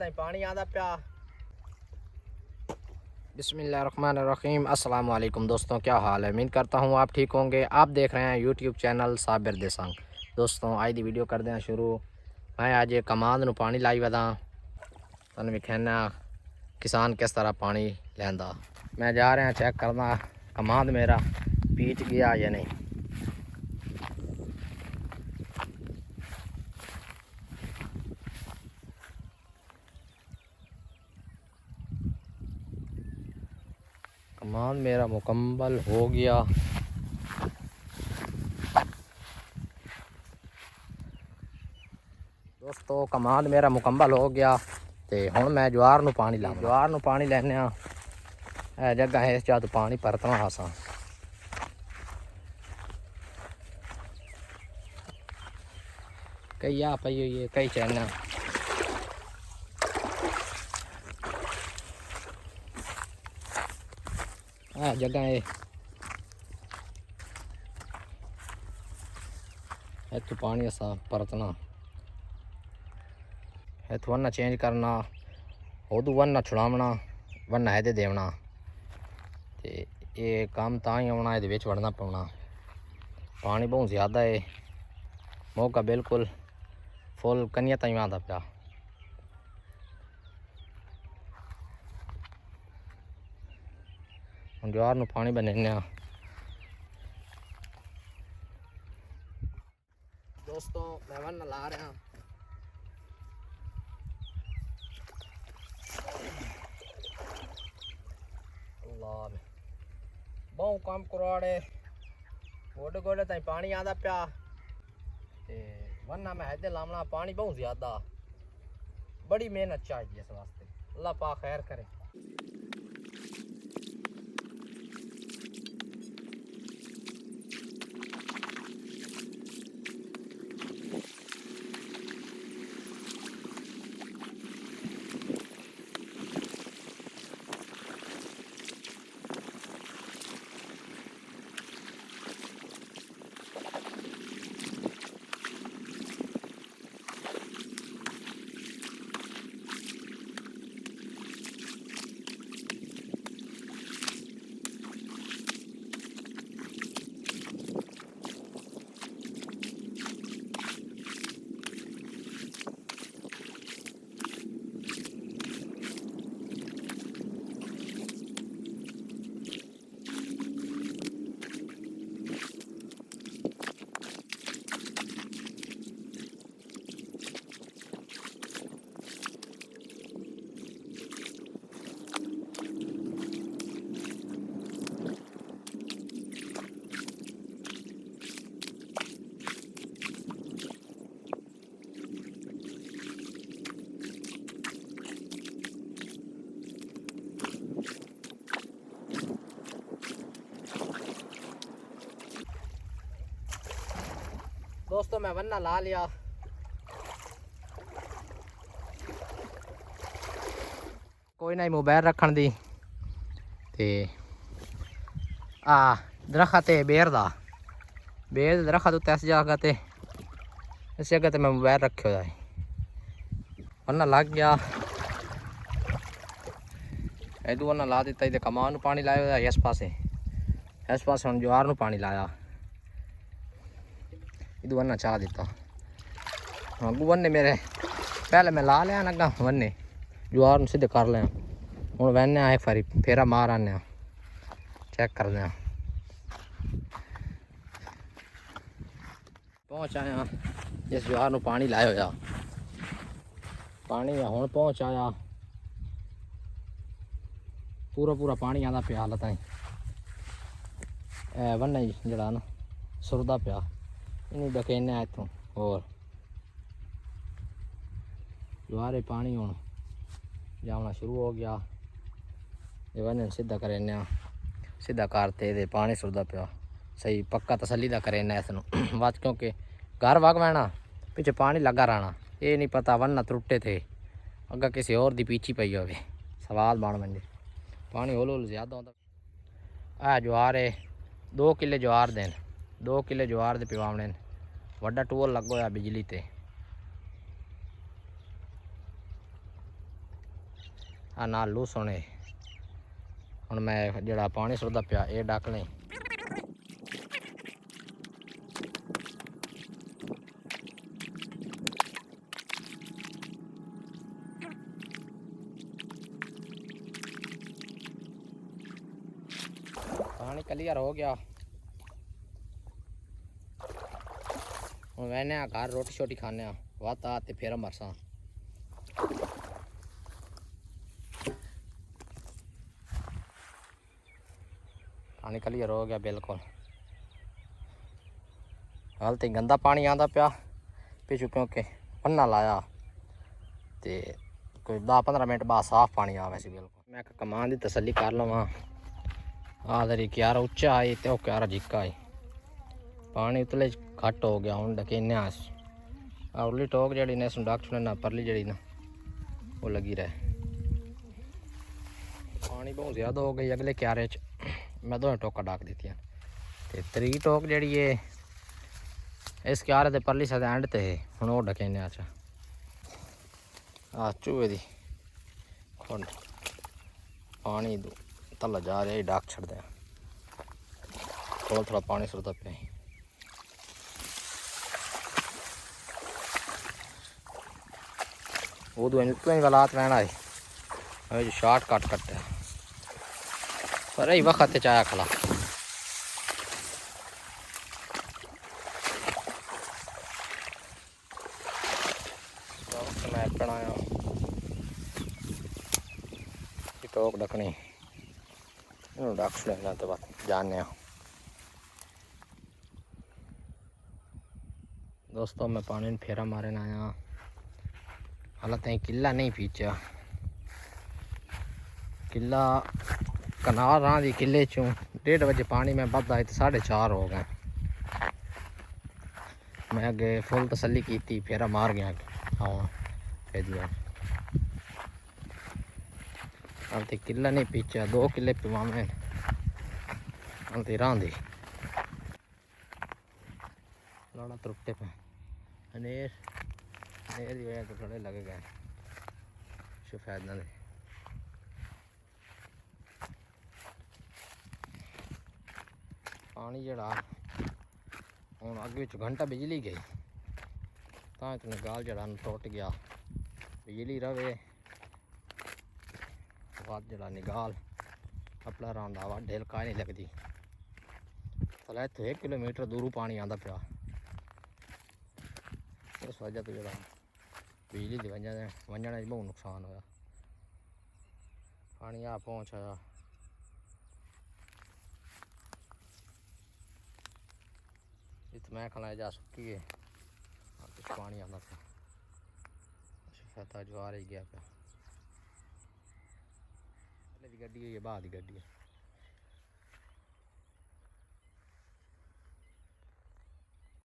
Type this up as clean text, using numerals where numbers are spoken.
ताईं पानी आंदा पिया। बिस्मिल्लाहिर्रहमानिर्रहीम। अस्सलाम वालेकुम दोस्तों, क्या हाल है? उम्मीद करता हूँ आप ठीक होंगे। आप देख रहे हैं यूट्यूब चैनल साबिर देसांग। दोस्तों आज दी वीडियो करते हैं शुरू। मैं आज एक कमांद नूं पानी लाई वदा तुहानूं विखाना किसान किस तरह पानी लैंदा। मैं जा रहा चेक करना कमांद मेरा पीच गया या नहीं। कमांद मेरा मुकम्मल हो गया। दोस्तों कमांद मेरा मुकम्मल हो गया तो हुण मैं ज्वार नूं पानी लावां। ज्वार नूं पानी लैने जगह है इस जद पानी परतना असां। कई आ पई हुई है, कई चैना जगह है इतू पानी असा परतना इतू वन्ना चेंज करना, उदू वन्ना छुड़ावना, वन्ना है देवना। तो ये काम तां ही आना, ये वड़ना पौना। पानी बहुत ज़्यादा है, मौका बिल्कुल फुल कनिया ताईं आंदा पिया। हम ज्वार नूं पानी बनेने। दोस्तों मैं वन्ना ला रहा बहु कम करवाड़े गोडे गोडे ताईं पानी आंदा पिया। ते वन्ना मैं हैदे लावना, पानी बहुत ज़्यादा, बड़ी मेहनत चाहिए इस वास्ते। अल्लाह पाक खैर करे। दोस्तों मैं वन्ना ला लिया। कोई नहीं मोबाइल रखन दी ते दरखत है बेर दा, बेर दरखत उत्ते इस जगह ते, इस जगह ते मैं मोबाइल रखे हुआ है। वन्ना लग गया, इदू वन्ना ला दिता। इधर कमान नूं पानी लाया हुआ इस पासे हुण ज्वार नूं पानी लाया। इदू वन्ना चाह दिता। अगू वन्ने मेरे पहले मैं ला लिया अग्गा वन्ने ज्वार नूं सीधे कर लिया। हुण वहने एक बारी फेरा मार आने चेक कर दें। पहुँच आया जिस ज्वार नूं पानी लाया होया, पानी हुण पहुँच आया। पूरा पानी आंदा पिया हाल ताईं। वन्ना जड़ा ना सुरदा पिया, इन्हूं डकेने इत्थों होर ज्वारे पानी हुण जाना शुरू हो गया। ये वन्ने सीधा करेने, सीधा करते दे पानी सुरदा पिया सही पक्का तसली दा करेने इसनूं बस, क्योंकि घर वग वैना पिछे पानी लगा रहना। ये नहीं पता वन्ना त्रुटे थे अग्गा किसी और दी पीछी पई होवे, सवाल बन बंदे। पानी होल होल ज़्यादा होंदा। ज्वार है 2 किले ज्वार देन, 2 किले ज्वार दे पिवावने। वड्डा टूल लगो है बिजली ते। आ नाल लूस होने हुण मैं जड़ा पानी सुरदा पिया ये डक लें। पानी क्लियर हो गया। हुण वैने घर रोटी शोटी खाने वत आ ते फिर मरसा। पानी क्लियर हो गया बिल्कुल। हाल तो गंदा पानी आंदा पिया पिछू क्योंकि पन्ना लाया तो कोई 10-15 मिनट बाद साफ पानी आवे सी बिल्कुल। मैं कमान की तसली कर लवां। आदरी क्यारा उच्चा आई तो क्यारा जिक्का आई पानी उतले घट हो गया। हूँ डकेने उरली टोक जड़ी ने डक ना परली जड़ी ना वो लगी रहे। पानी बहुत ज़्यादा हो गई अगले क्यारे च मैं दो टोका डाक दी ते त्री टोक जड़ी है इस क्यारे ते परली साइड एंड ते हुण वो डकेने आ चूहे दी खुंड पानी तला जा रहा डाक छड़ दें। थोड़ा थोड़ा पानी सुरता पे वो तो गलात रहना है शार्ट कट कटे पर यही वक्त चाया खला मैं बनाया टोक डकनी डक लेना तो बाद जाने दोस्तों। मैं पानी में फेरा मारे ना आया हालांकि किला नहीं पीचा किला कनाल रहा दी किले चों 1:30 बजे पानी में बद आए तो 4:30 हो गए। मैं अगे फुल तसली की थी फेरा मार गया हाँ फिर किला नहीं पीचा 2 किले पिवा में रांधी लाड़ा त्रुटे पे अनेर अनेर की वजह तो थोड़े लगे गए सफेद ना दे। पानी जड़ा हूँ अगे घंटा बिजली गई तो इतने गाल जड़ा टुट गया बिजली रवे बाद जड़ा निगाल अपना रहा वा ढेल का नहीं लगती थले तो 1 किलोमीटर दूर पानी आंदा पिया। इस वजह तो जड़ा बिजली की वजह वजह बहुत नुकसान होया। पानी आ पहुँच आया इत मैं खला जा सुकी है कुछ पानी आंदा पिया शफेदा ज्वार ही गया पिया गड्डी है बाहर की गड्डी है।